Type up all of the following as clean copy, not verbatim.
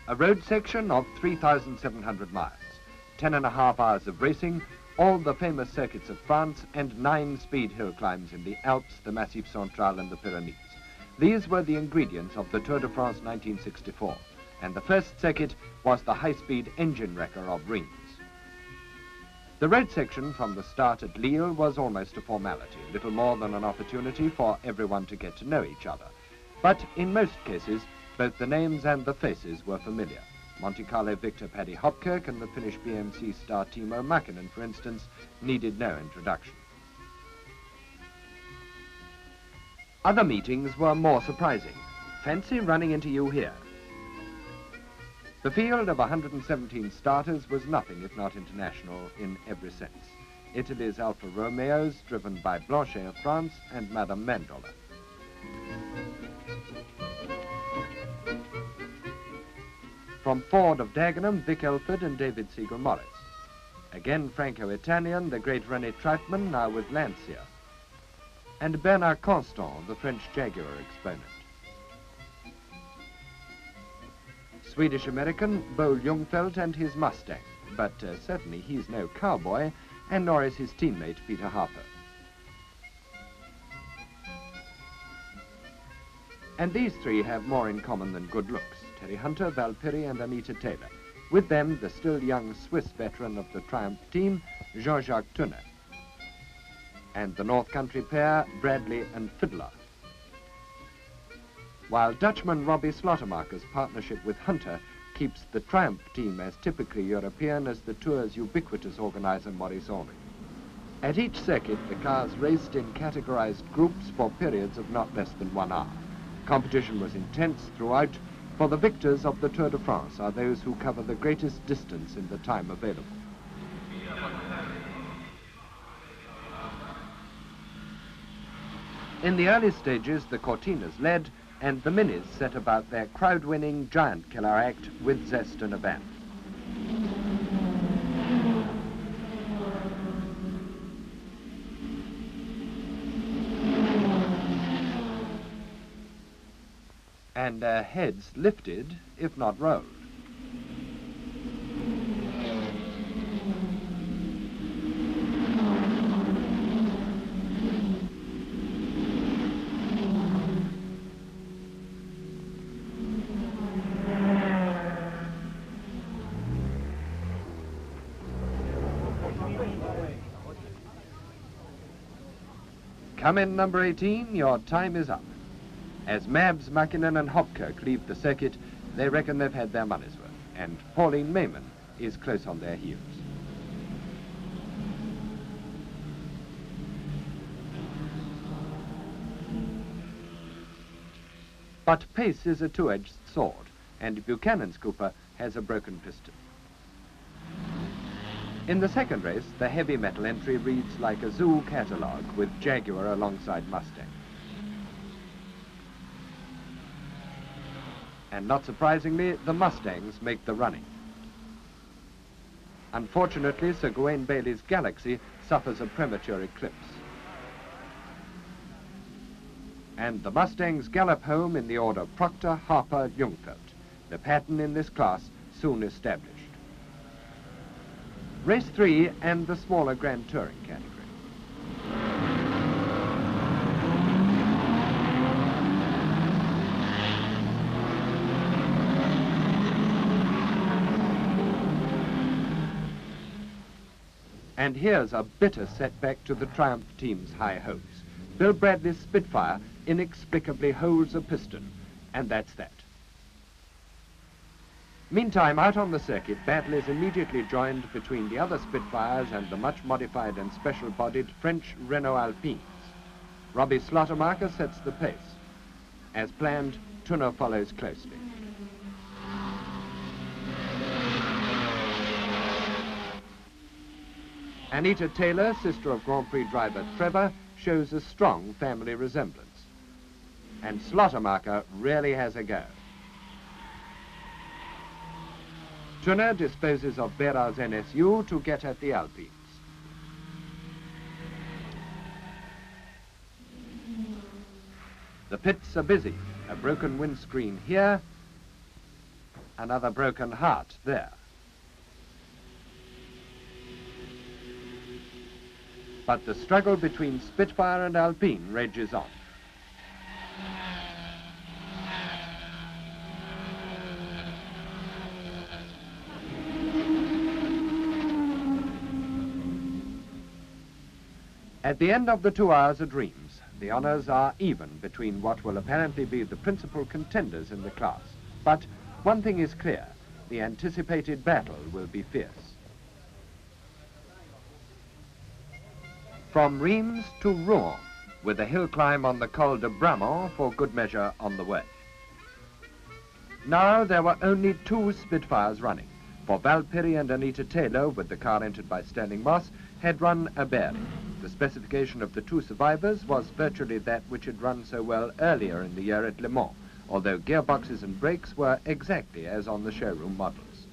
A road section of 3,700 miles, 10.5 hours of racing, all the famous circuits of France, and 9 speed hill climbs in the Alps, the Massif Central and the Pyrenees. These were the ingredients of the Tour de France 1964, and the first circuit was the high-speed engine wrecker of Reims. The road section from the start at Lille was almost a formality, little more than an opportunity for everyone to get to know each other. But in most cases, both the names and the faces were familiar. Monte Carlo Victor Paddy Hopkirk and the Finnish BMC star Timo Mäkinen, for instance, needed no introduction. Other meetings were more surprising. Fancy running into you here. The field of 117 starters was nothing if not international in every sense. Italy's Alfa Romeos, driven by Blanchet of France and Madame Mendola. From Ford of Dagenham, Vic Elford and David Siegel Morris. Again Franco-Italian, the great René Trautmann, now with Lancia. And Bernard Constant, the French Jaguar exponent. Swedish-American Bo Ljungfelt and his Mustang, but certainly he's no cowboy, and nor is his teammate Peter Harper. And these three have more in common than good looks. Terry Hunter, Val Perry and Anita Taylor. With them, the still young Swiss veteran of the Triumph team, Jean-Jacques Tunner. And the North Country pair, Bradley and Fiddler. While Dutchman Robbie Slottermacher's partnership with Hunter keeps the Triumph team as typically European as the Tour's ubiquitous organizer Maurice Ulrich. At each circuit, the cars raced in categorized groups for periods of not less than 1 hour. Competition was intense throughout, for the victors of the Tour de France are those who cover the greatest distance in the time available. In the early stages, the Cortinas led, and the Minis set about their crowd-winning giant killer act with zest and abandon. And heads lifted, if not rolled. Come in, number 18, your time is up. As Mabs, Mäkinen and Hopkirk leave the circuit, they reckon they've had their money's worth, and Pauline Mayman is close on their heels. But pace is a two-edged sword, and Buchanan's Cooper has a broken piston. In the second race, the heavy metal entry reads like a zoo catalogue with Jaguar alongside Mustang. And not surprisingly, the Mustangs make the running. Unfortunately, Sir Gawain Bailey's Galaxy suffers a premature eclipse. And the Mustangs gallop home in the order Proctor, Harper, Ljungfelt, the pattern in this class soon established. Race 3 and the smaller Grand Touring category. And here's a bitter setback to the Triumph team's high hopes. Bill Bradley's Spitfire inexplicably holds a piston, and that's that. Meantime, out on the circuit, battle is immediately joined between the other Spitfires and the much modified and special-bodied French Renault Alpines. Robbie Slottermacher sets the pace. As planned, Tunner follows closely. Anita Taylor, sister of Grand Prix driver Trevor, shows a strong family resemblance. And Slottermacher really has a go. Tunner disposes of Berard's NSU to get at the Alpines. The pits are busy. A broken windscreen here, Another broken heart there. But the struggle between Spitfire and Alpine rages on. At the end of the 2 hours at Reims, the honours are even between what will apparently be the principal contenders in the class. But one thing is clear, the anticipated battle will be fierce. From Reims to Rouen, with a hill climb on the Col de Bramont for good measure on the way. Now there were only 2 Spitfires running, for Valperi and Anita Taylor, with the car entered by Sterling Moss, had run a bearing. The specification of the 2 survivors was virtually that which had run so well earlier in the year at Le Mans, although gearboxes and brakes were exactly as on the showroom models.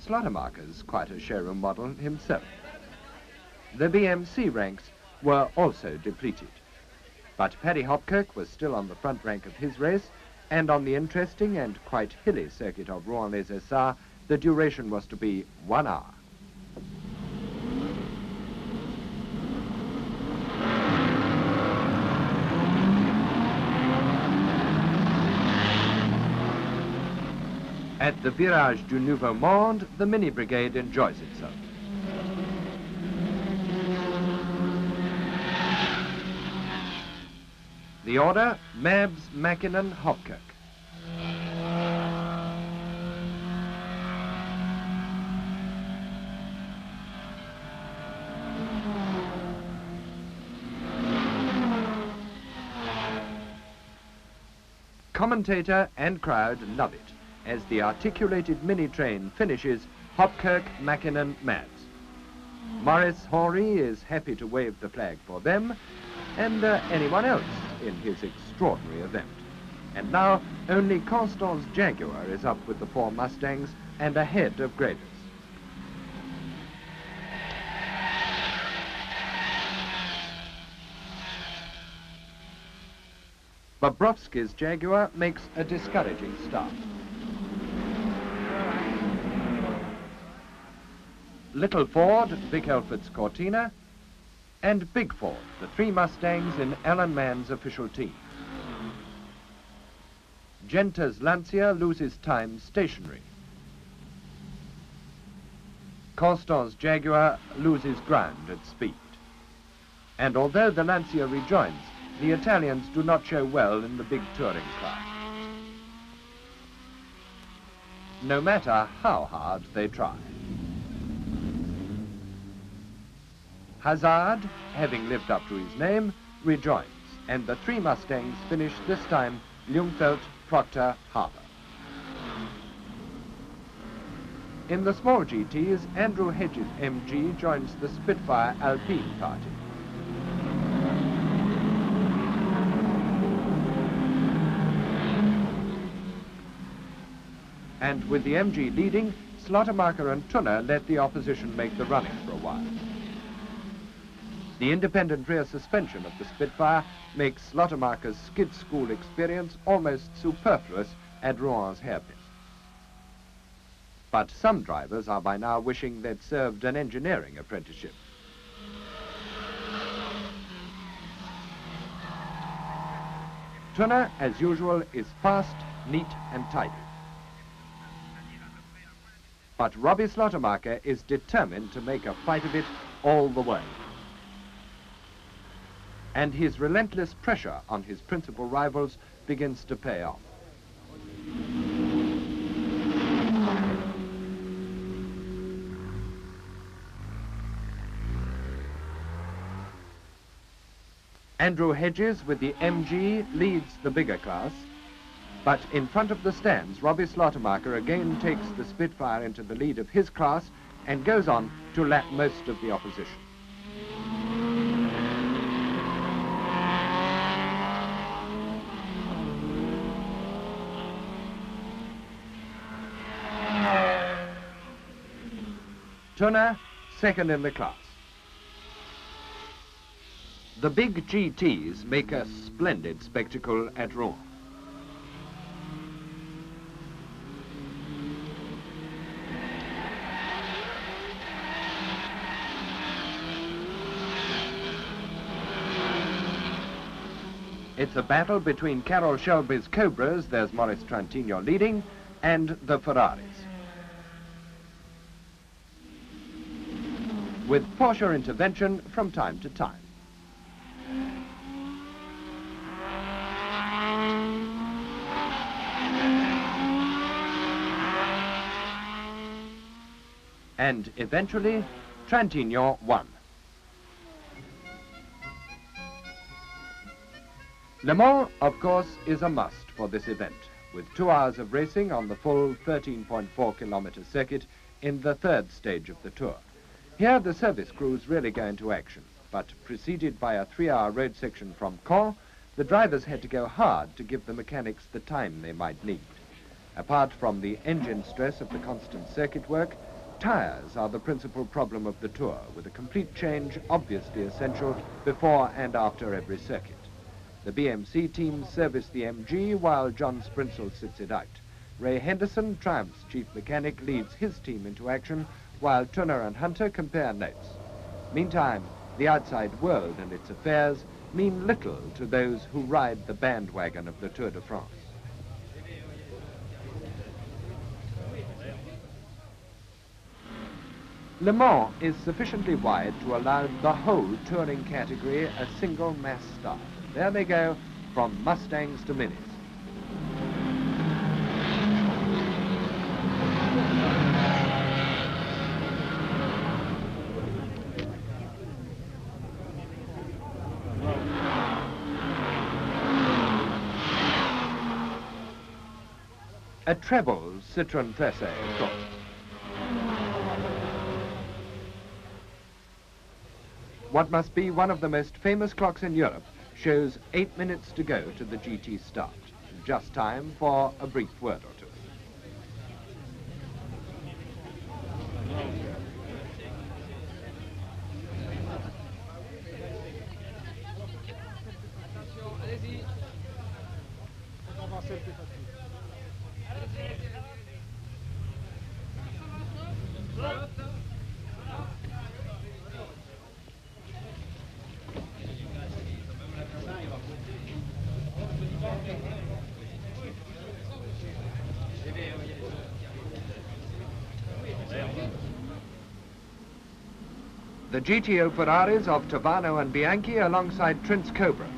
Slaughtermarker's quite a showroom model himself. The BMC ranks were also depleted. But Paddy Hopkirk was still on the front rank of his race, and on the interesting and quite hilly circuit of Rouen-les-Essarts, the duration was to be 1 hour. At the Virage du Nouveau Monde, the Mini Brigade enjoys itself. The order, Mabs, Mackinnon, Hopkirk. Commentator and crowd love it, as the articulated mini-train finishes Hopkirk, Mackinnon, Mabs. Maurice Henry is happy to wave the flag for them, and anyone else in his extraordinary event. And now only Constance Jaguar is up with the 4 Mustangs and ahead of Graders. Bobrovsky's Jaguar makes a discouraging start. Little Ford, Vic Elford's Cortina, and Big Ford, the 3 Mustangs in Alan Mann's official team. Genta's Lancia loses time stationary. Constance Jaguar loses ground at speed. And although the Lancia rejoins, the Italians do not show well in the big touring class, no matter how hard they try. Hazard, having lived up to his name, rejoins, and the 3 Mustangs finish this time Ljungfelt, Proctor, Harbour. In the small GTs, Andrew Hedges MG joins the Spitfire Alpine party. And with the MG leading, Slaughtermarker and Tunner let the opposition make the running for a while. The independent rear suspension of the Spitfire makes Slaughtermarker's skid school experience almost superfluous at Rouen's hairpin. But some drivers are by now wishing they'd served an engineering apprenticeship. Tunner, as usual, is fast, neat and tidy. But Robbie Slaughtermarker is determined to make a fight of it all the way. And his relentless pressure on his principal rivals begins to pay off. Andrew Hedges with the MG leads the bigger class, but in front of the stands, Robbie Slaughtermarker again takes the Spitfire into the lead of his class and goes on to lap most of the opposition. Tunner, second in the class. The big GTs make a splendid spectacle at Rouen. It's a battle between Carroll Shelby's Cobras, there's Maurice Trantino leading, and the Ferraris. With Porsche intervention from time to time. And eventually, Trantino won. Le Mans, of course, is a must for this event, with 2 hours of racing on the full 13.4-kilometer circuit in the third stage of the tour. Here, the service crews really go into action, but preceded by a 3-hour road section from Caen, the drivers had to go hard to give the mechanics the time they might need. Apart from the engine stress of the constant circuit work, tires are the principal problem of the tour, with a complete change obviously essential before and after every circuit. The BMC team service the MG while John Sprinsel sits it out. Ray Henderson, Triumph's chief mechanic, leads his team into action while Turner and Hunter compare notes. Meantime, the outside world and its affairs mean little to those who ride the bandwagon of the Tour de France. Le Mans is sufficiently wide to allow the whole touring category a single mass start. There they go, from Mustangs to Minis. A treble Citroën Presse, of course. What must be one of the most famous clocks in Europe shows 8 minutes to go to the GT start. Just time for a brief word or two. The GTO Ferraris of Tovano and Bianchi alongside Trent's Cobra.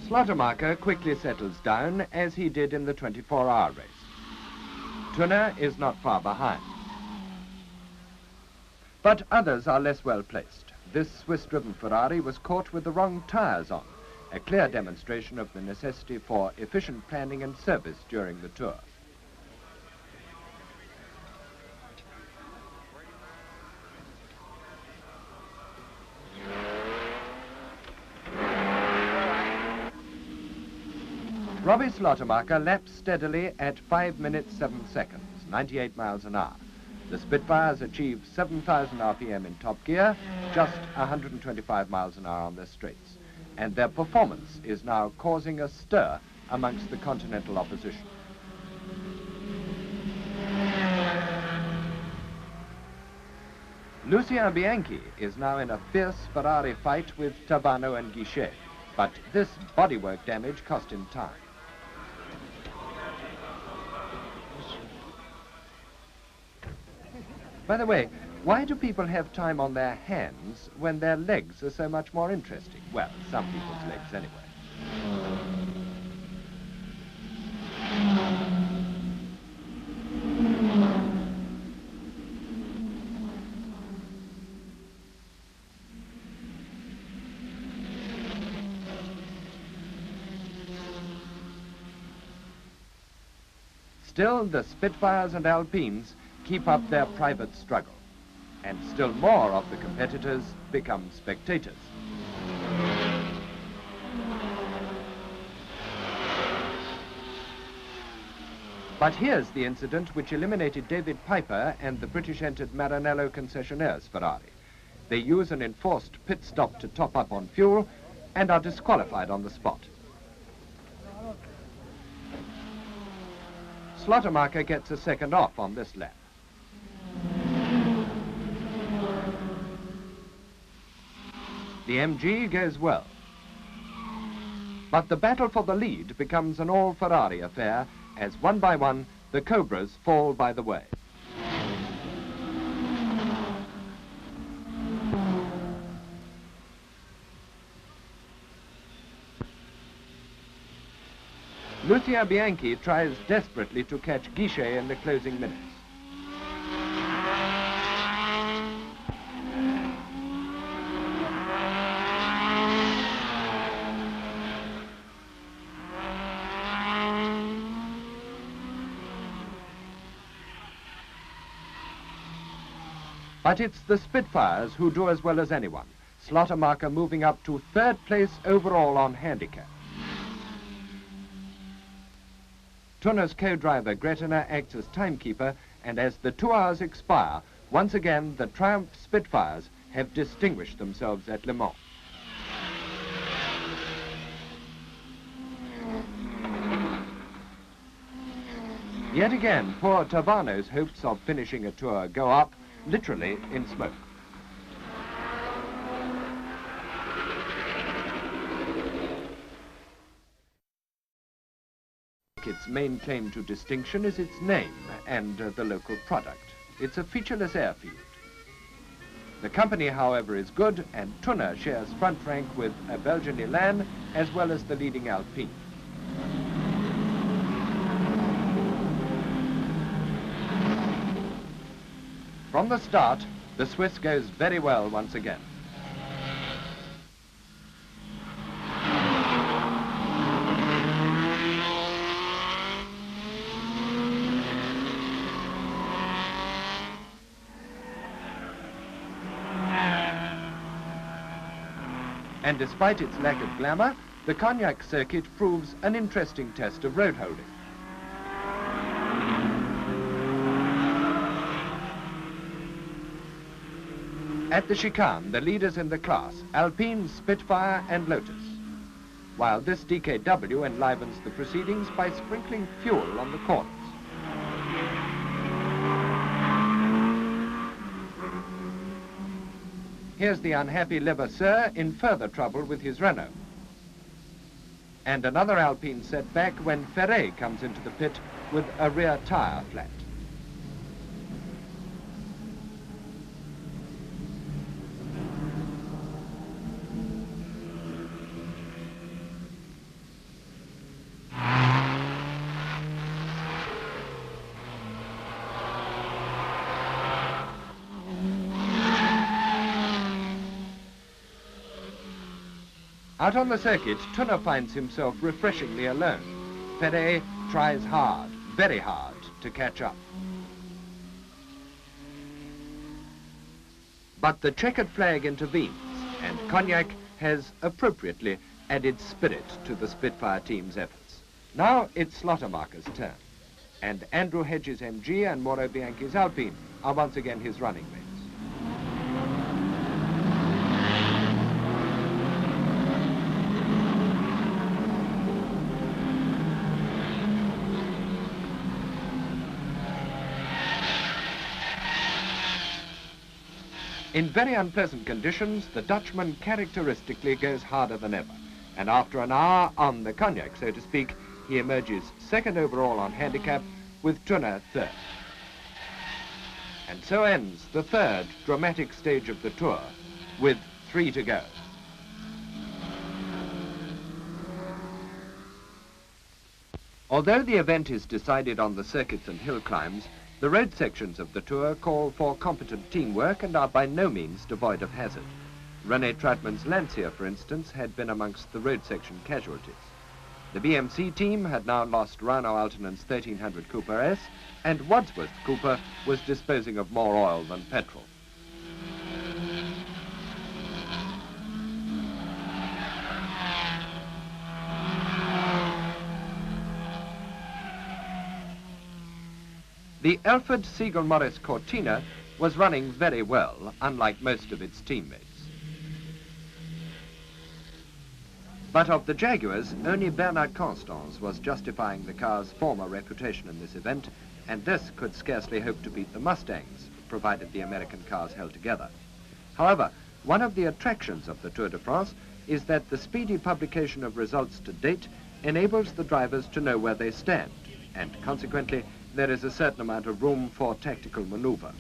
Slotermacher quickly settles down, as he did in the 24-hour race. Turner is not far behind. But others are less well placed. This Swiss-driven Ferrari was caught with the wrong tyres on, a clear demonstration of the necessity for efficient planning and service during the tour. Robbie Slotermacher laps steadily at 5 minutes 7 seconds, 98 miles an hour. The Spitfires achieve 7,000 RPM in top gear, just 125 miles an hour on their straights. And their performance is now causing a stir amongst the continental opposition. Lucien Bianchi is now in a fierce Ferrari fight with Tovano and Guichet, but this bodywork damage cost him time. By the way, why do people have time on their hands when their legs are so much more interesting? Well, some people's legs anyway. Still, the Spitfires and Alpines keep up their private struggle, and still more of the competitors become spectators. But here's the incident which eliminated David Piper and the British-entered Maranello concessionaires Ferrari. They use an enforced pit stop to top up on fuel and are disqualified on the spot. Slottermacher gets a second off on this lap. The MG goes well. But the battle for the lead becomes an all-Ferrari affair as one by one the Cobras fall by the way. Lucia Bianchi tries desperately to catch Guichet in the closing minutes. But it's the Spitfires who do as well as anyone. Slottermacher moving up to third place overall on handicap. Tunner's co-driver Gretiner acts as timekeeper, and as the 2 hours expire, once again the Triumph Spitfires have distinguished themselves at Le Mans. Yet again, poor Tavano's hopes of finishing a tour go up, literally in smoke. Its main claim to distinction is its name and the local product. It's a featureless airfield. The company, however, is good, and Tunner shares front rank with a Belgian Elan as well as the leading Alpine. From the start, the Swiss goes very well once again. And despite its lack of glamour, the Cognac circuit proves an interesting test of road holding. At the chicane, the leaders in the class, Alpine, Spitfire and Lotus, while this DKW enlivens the proceedings by sprinkling fuel on the corners. Here's the unhappy Levasseur in further trouble with his Renault. And another Alpine setback when Ferret comes into the pit with a rear tyre flat. Out on the circuit, Tunner finds himself refreshingly alone. Ferret tries hard, very hard, to catch up. But the checkered flag intervenes, and Cognac has appropriately added spirit to the Spitfire team's efforts. Now it's Slottermacher's turn, and Andrew Hedges' MG and Mauro Bianchi's Alpine are once again his running mates. In very unpleasant conditions, the Dutchman characteristically goes harder than ever, and after an hour on the Cognac, so to speak, he emerges second overall on handicap, with Tunner third. And so ends the third dramatic stage of the tour, with 3 to go. Although the event is decided on the circuits and hill climbs, the road sections of the tour call for competent teamwork and are by no means devoid of hazard. René Truitmans' Lancia, for instance, had been amongst the road section casualties. The BMC team had now lost Rano Altonen's 1300 Cooper S, and Wadsworth Cooper was disposing of more oil than petrol. The Alfred Siegel Morris Cortina was running very well, unlike most of its teammates. But of the Jaguars, only Bernard Constance was justifying the car's former reputation in this event, and this could scarcely hope to beat the Mustangs, provided the American cars held together. However, one of the attractions of the Tour de France is that the speedy publication of results to date enables the drivers to know where they stand, and consequently, there is a certain amount of room for tactical maneuver.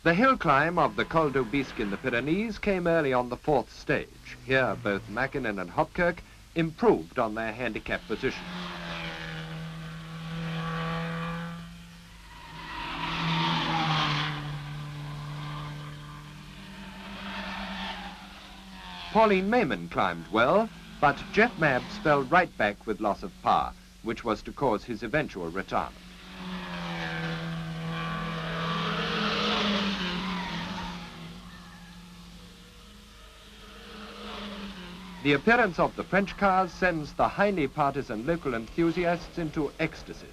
The hill climb of the Col d'Aubisque in the Pyrenees came early on the fourth stage. Here, both Mackinnon and Hopkirk improved on their handicap position. Pauline Mayman climbed well, but Jeff Mabbs fell right back with loss of power, which was to cause his eventual retirement. The appearance of the French cars sends the highly partisan local enthusiasts into ecstasies.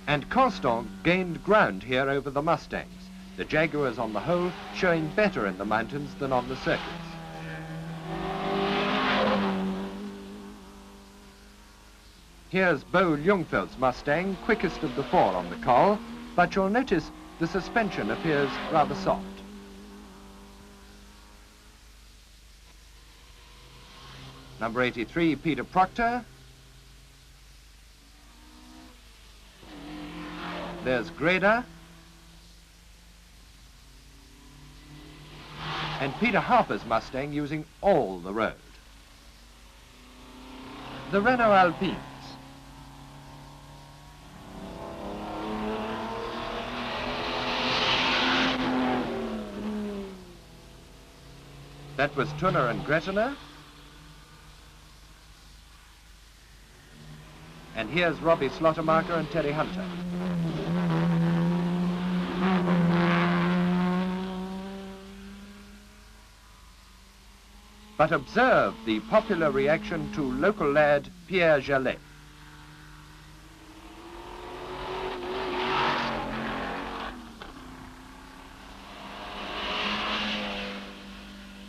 And Constant gained ground here over the Mustangs, the Jaguars on the whole showing better in the mountains than on the circuits. Here's Bo Ljungfeld's Mustang, quickest of the four on the Col, but you'll notice the suspension appears rather soft. Number 83, Peter Proctor. There's Greda. And Peter Harper's Mustang using all the road. The Renault Alpines. That was Tunner and Gretiner. And here's Robbie Slottermarker and Terry Hunter. But observe the popular reaction to local lad Pierre Jallet.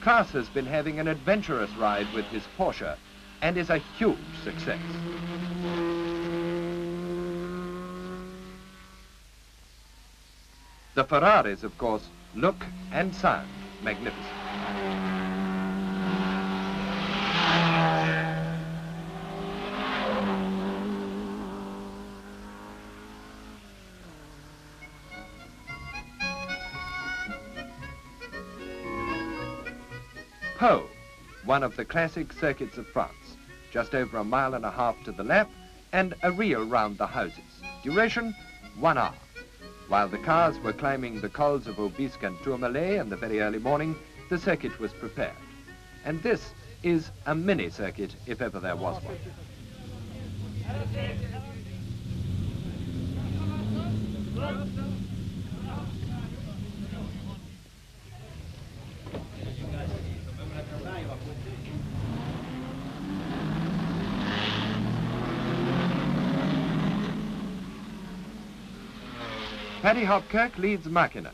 Klaas has been having an adventurous ride with his Porsche and is a huge success. The Ferraris, of course, look and sound magnificent. Pau, one of the classic circuits of France, just over 1.5 miles to the lap, and a reel round the houses. Duration, 1 hour. While the cars were climbing the cols of Aubisque and Tourmalet in the very early morning, the circuit was prepared. And this is a mini circuit, if ever there was one. Paddy Hopkirk leads Mackinnon.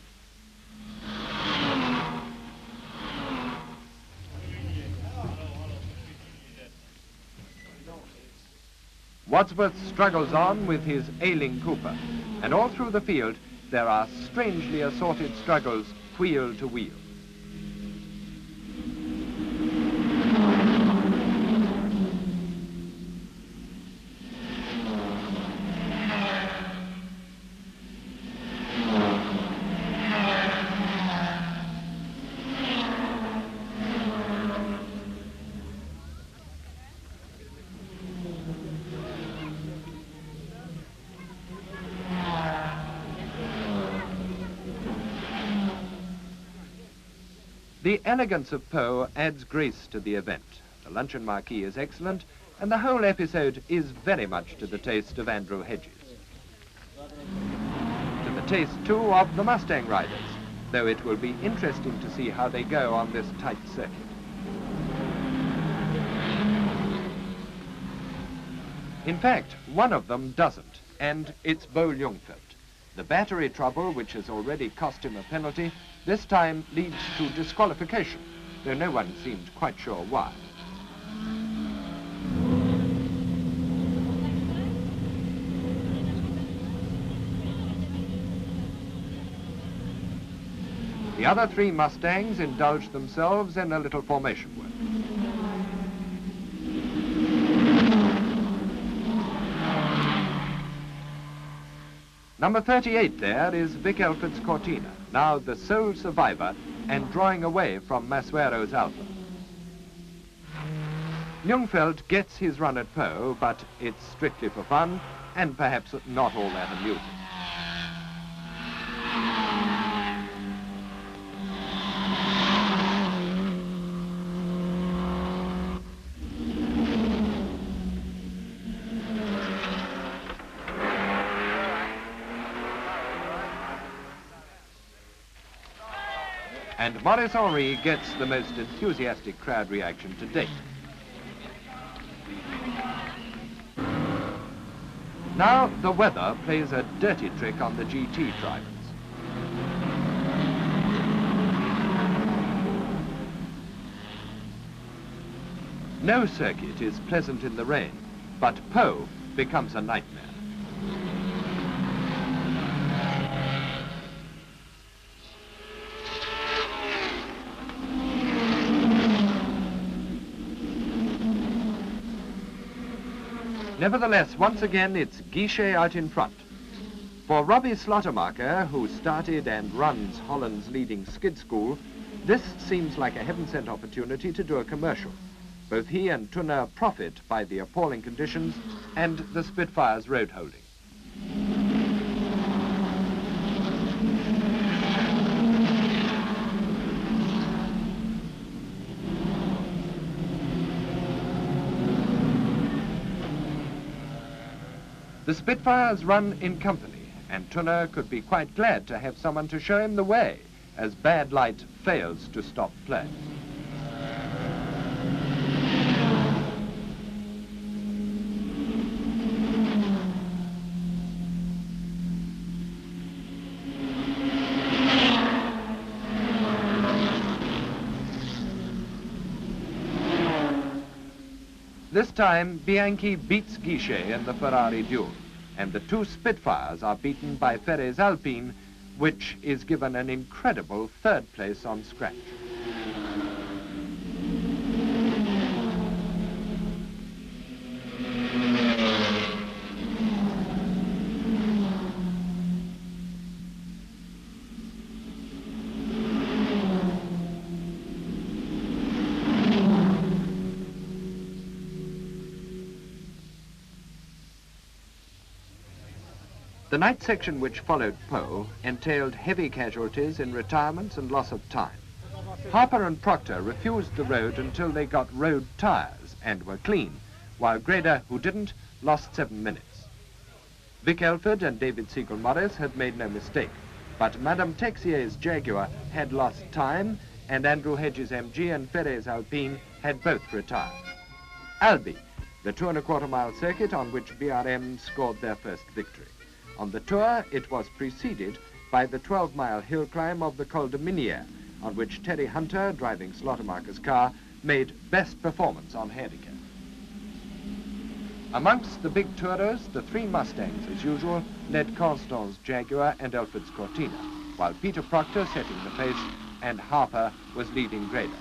Wadsworth struggles on with his ailing Cooper, and all through the field there are strangely assorted struggles wheel to wheel. The elegance of Poe adds grace to the event. The luncheon marquee is excellent, and the whole episode is very much to the taste of Andrew Hedges. To the taste, too, of the Mustang riders, though it will be interesting to see how they go on this tight circuit. In fact, one of them doesn't, and it's Bo Ljungfelt. The battery trouble, which has already cost him a penalty, this time leads to disqualification, though no one seemed quite sure why. The other three Mustangs indulged themselves in a little formation work. Number 38 there is Vic Elford's Cortina, now the sole survivor and drawing away from Masuero's Alpha. Ljungfelt gets his run at Poe, but it's strictly for fun and perhaps not all that amusing. And Maurice Henry gets the most enthusiastic crowd reaction to date. Now the weather plays a dirty trick on the GT drivers. No circuit is pleasant in the rain, but Poe becomes a nightmare. Nevertheless, once again, it's Guichet out in front. For Robbie Slottermacher, who started and runs Holland's leading skid school, this seems like a heaven-sent opportunity to do a commercial. Both he and Tunner profit by the appalling conditions and the Spitfire's road holding. The Spitfires run in company, and Tunner could be quite glad to have someone to show him the way, as bad light fails to stop play. This time, Bianchi beats Guichet in the Ferrari duel, and the two Spitfires are beaten by Ferrez Alpine, which is given an incredible third place on scratch. The night section which followed Poe entailed heavy casualties in retirements and loss of time. Harper and Proctor refused the road until they got road tires and were clean, while Grader, who didn't, lost 7 minutes. Vic Elford and David Siegel Morris had made no mistake, but Madame Texier's Jaguar had lost time, and Andrew Hedges MG and Ferrez Alpine had both retired. Albi, the 2¼ mile circuit on which BRM scored their first victory. On the Tour, it was preceded by the 12-mile hill climb of the Col de Minière, on which Terry Hunter, driving Slottermacher's car, made best performance on handicap. Amongst the big tourers, the three Mustangs, as usual, led Constant's Jaguar and Elford's Cortina, while Peter Proctor setting the pace and Harper was leading Grader.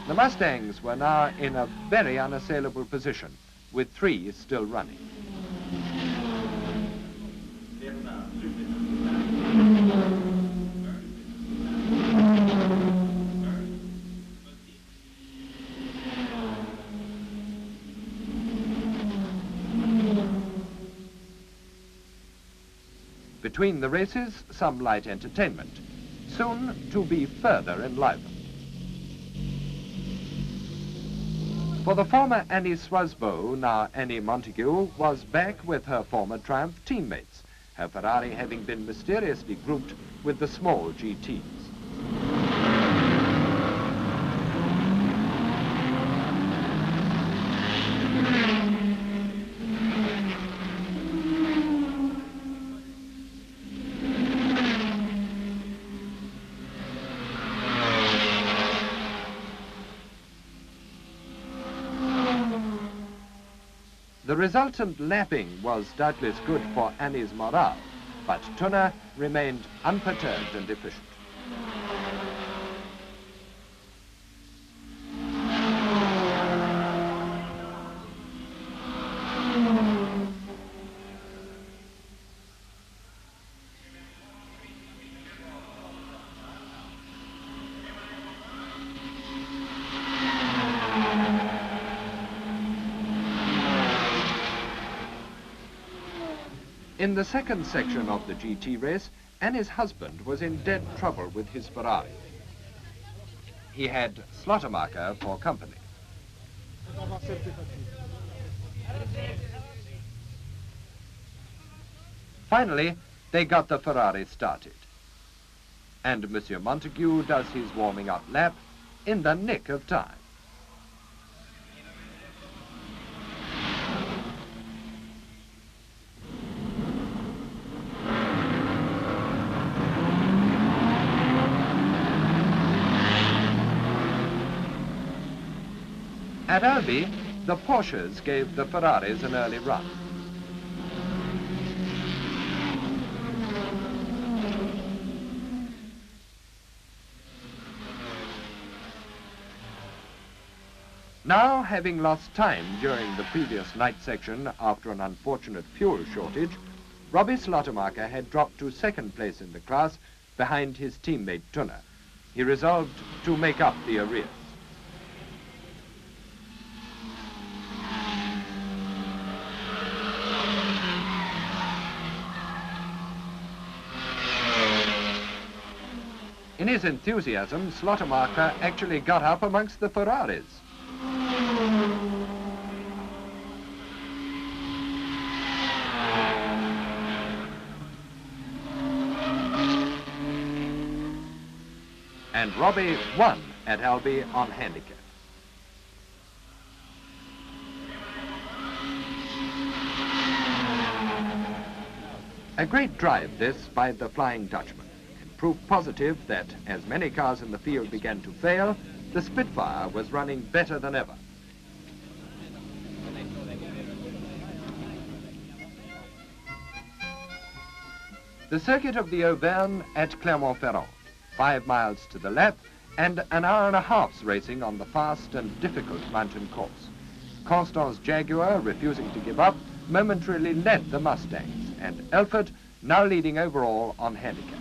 The Mustangs were now in a very unassailable position, with 3 still running. Between the races, some light entertainment, soon to be further enlivened. For the former Annie Swasbo, now Annie Montague, was back with her former Triumph teammates, her Ferrari having been mysteriously grouped with the small GTs. The resultant lapping was doubtless good for Annie's morale, but Tunner remained unperturbed and efficient. In the second section of the GT race, Annie's husband was in dead trouble with his Ferrari. He had Slottermacher for company. Finally, they got the Ferrari started. And Monsieur Montague does his warming up lap in the nick of time. At Albi, the Porsches gave the Ferraris an early run. Now, having lost time during the previous night section after an unfortunate fuel shortage, Robbie Slottermacher had dropped to second place in the class behind his teammate Tunner. He resolved to make up the arrears. In his enthusiasm, Slottermacher actually got up amongst the Ferraris. And Robbie won at Albi on handicap. A great drive this by the Flying Dutchman. Proof positive that, as many cars in the field began to fail, the Spitfire was running better than ever. The circuit of the Auvergne at Clermont-Ferrand, 5 miles to the lap, and an hour and a half's racing on the fast and difficult mountain course. Constance Jaguar, refusing to give up, momentarily led the Mustangs, and Elfert now leading overall on handicap.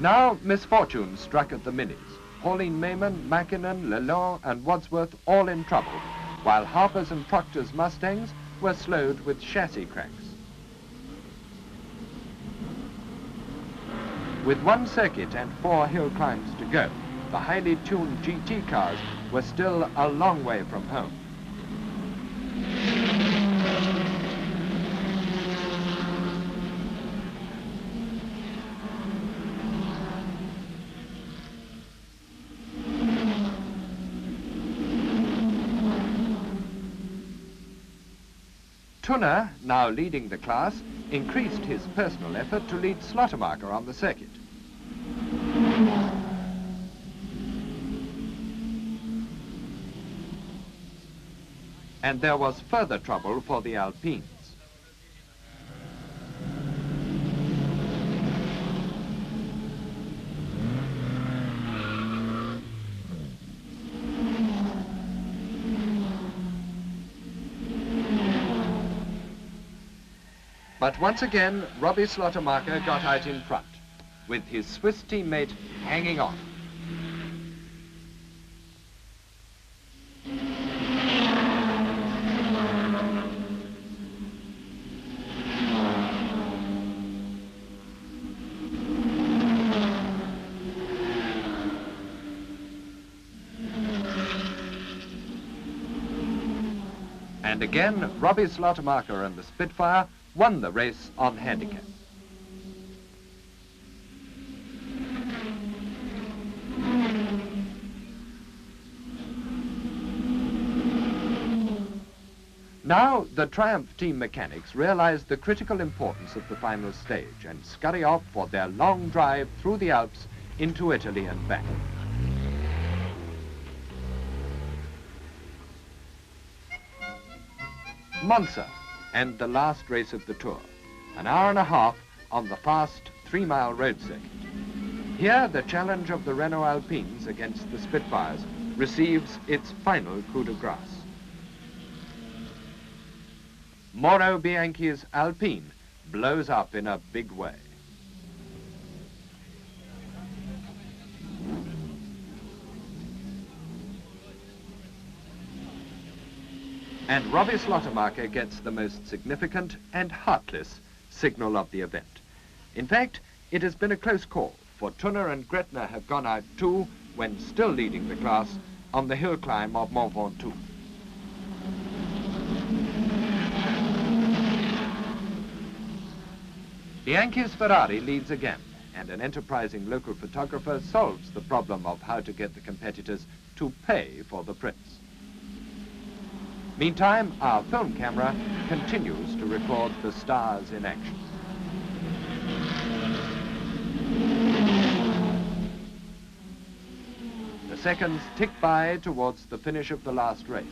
Now misfortune struck at the Minis. Pauline Mayman, Mackinnon, Lalonde and Wadsworth all in trouble, while Harper's and Proctor's Mustangs were slowed with chassis cracks. With one circuit and 4 hill climbs to go, the highly tuned GT cars were still a long way from home. Tunner, now leading the class, increased his personal effort to lead Slottermacher on the circuit. And there was further trouble for the Alpines. But once again, Robbie Slaughtermarker got out in front, with his Swiss teammate hanging on. And again, Robbie Slaughtermarker and the Spitfire won the race on handicap. Now, the Triumph team mechanics realize the critical importance of the final stage and scurry off for their long drive through the Alps into Italy and back. Monza, and the last race of the tour, an hour and a half on the fast 3-mile road circuit. Here, the challenge of the Renault Alpines against the Spitfires receives its final coup de grace. Mauro Bianchi's Alpine blows up in a big way. And Robbie Slaughtermarker gets the most significant and heartless signal of the event. In fact, it has been a close call, for Tunner and Gretner have gone out too when still leading the class on the hill climb of Mont Ventoux. Bianchi's Ferrari leads again, and an enterprising local photographer solves the problem of how to get the competitors to pay for the prints. Meantime, our film camera continues to record the stars in action. The seconds tick by towards the finish of the last race.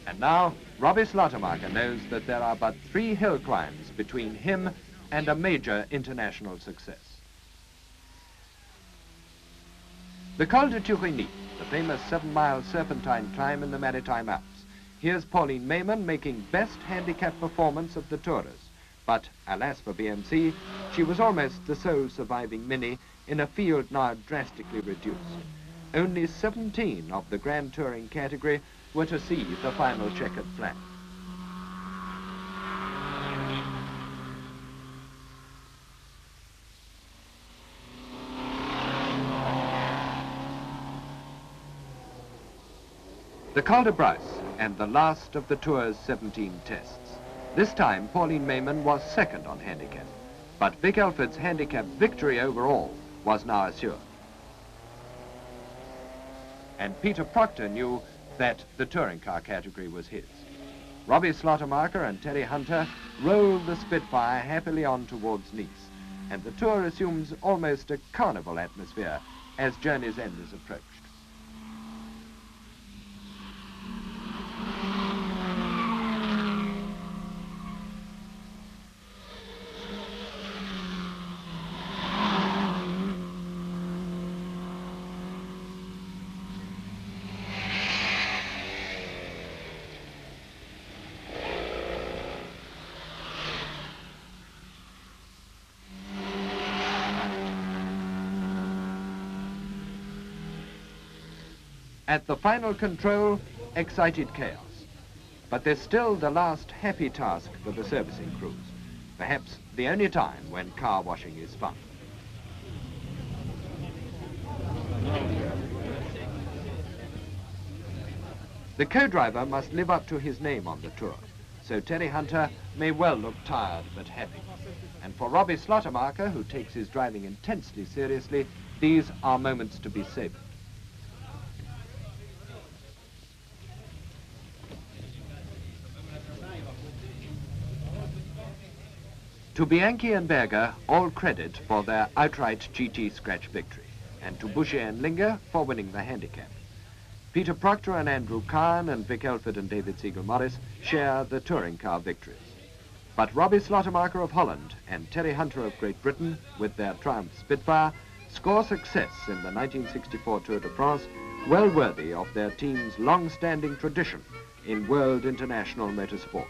And now, Robbie Slaughtermarker knows that there are but 3 hill climbs between him and a major international success. The Col de Turigny, the famous 7-mile serpentine climb in the Maritime Alps. Here's Pauline Mayman making best handicap performance of the tourers. But, alas for BMC, she was almost the sole surviving Mini in a field now drastically reduced. Only 17 of the Grand Touring category were to see the final checkered flag. The Col de Bryce, and the last of the Tour's 17 tests. This time, Pauline Mayman was second on handicap, but Vic Elford's handicap victory overall was now assured. And Peter Proctor knew that the touring car category was his. Robbie Slaughtermarker and Terry Hunter rolled the Spitfire happily on towards Nice, and the tour assumes almost a carnival atmosphere as journey's end is approached. At the final control, excited chaos. But there's still the last happy task for the servicing crews. Perhaps the only time when car washing is fun. The co-driver must live up to his name on the tour, so Terry Hunter may well look tired but happy. And for Robbie Slaughtermarker, who takes his driving intensely seriously, these are moments to be savored. To Bianchi and Berger, all credit for their outright GT scratch victory, and to Boucher and Linger for winning the handicap. Peter Proctor and Andrew Kahn and Vic Elford and David Siegel-Morris share the touring car victories. But Robbie Slaughtermarker of Holland and Terry Hunter of Great Britain, with their Triumph Spitfire, score success in the 1964 Tour de France well worthy of their team's long-standing tradition in world international motorsport.